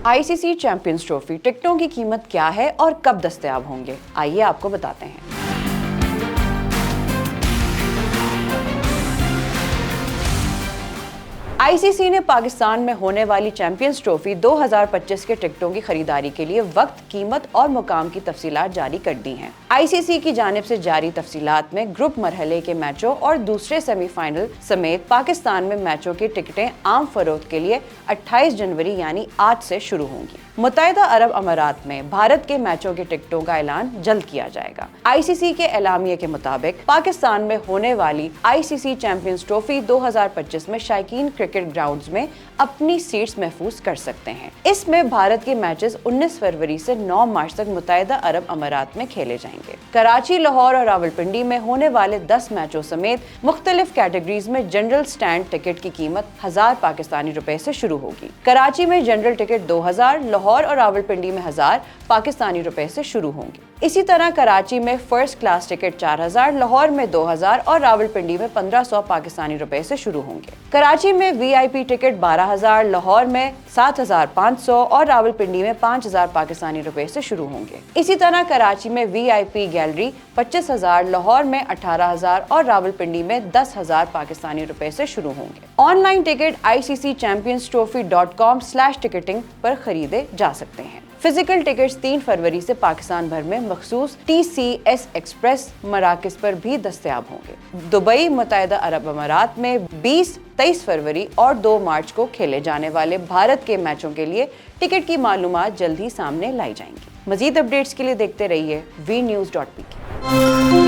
ICC champions trophy टिकटों की कीमत क्या है और कब दस्तयाब होंगे, आइए आपको बताते हैं। आईसीसी ने पाकिस्तान में होने वाली चैंपियंस ट्रॉफी 2025 के टिकटों की खरीदारी के लिए वक्त, कीमत और मुकाम की तफसीलात जारी कर दी हैं। आईसीसी की जानिब से जारी तफसीलात में ग्रुप मरहले के मैचों और दूसरे सेमीफाइनल समेत पाकिस्तान में मैचों की टिकटें आम फरोख्त के लिए 28 जनवरी यानी आज से शुरू होंगी। मुत्तहिदा अरब अमारात में भारत के मैचों की टिकटों का ऐलान जल्द किया जाएगा। आईसीसी के एलामिये के मुताबिक पाकिस्तान में होने वाली आईसीसी चैंपियंस ट्रॉफी 2025 में शायकीन क्रिकेट ग्राउंड्स में अपनी सीट्स महफूज कर सकते हैं। इसमें भारत के मैचेस 19 फरवरी से 9 मार्च तक मुत्तहिदा अरब अमारात में खेले जाएंगे। कराची, लाहौर और रावलपिंडी में होने वाले 10 मैचों समेत मुख्तलिफ कैटेगरीज में जनरल स्टैंड टिकट की कीमत 1000 पाकिस्तानी रुपए से शुरू होगी। कराची में जनरल टिकट 2000, लाहौर और रावलपिंडी में 1000 पाकिस्तानी रुपए से शुरू होंगे। इसी तरह कराची में फर्स्ट क्लास टिकट 4000, लाहौर में 2000 और रावलपिंडी में 1500 पाकिस्तानी रुपए से शुरू होंगे। कराची में वीआईपी टिकट 12000, लाहौर में 7500 और रावलपिंडी में 5000 पाकिस्तानी रुपए से शुरू होंगे। इसी तरह कराची में वीआईपी गैलरी 25000, लाहौर में 18000 और रावलपिंडी में 10000 पाकिस्तानी रुपए से शुरू होंगे। ऑनलाइन टिकट ICCchampionstrophy.com/ticketing पर खरीदे जा सकते हैं। फिजिकल टिकट्स 3 फरवरी से पाकिस्तान भर में मखसूस TCS एक्सप्रेस मराकज़ पर भी दस्तयाब होंगे। दुबई, मुत्तहिदा अरब अमारात में 20, 23 फरवरी और 2 मार्च को खेले जाने वाले भारत के मैचों के लिए टिकट की मालूमात जल्द ही सामने लाई जाएंगी। मजीद अपडेट्स के लिए देखते रहिए vnews.pk।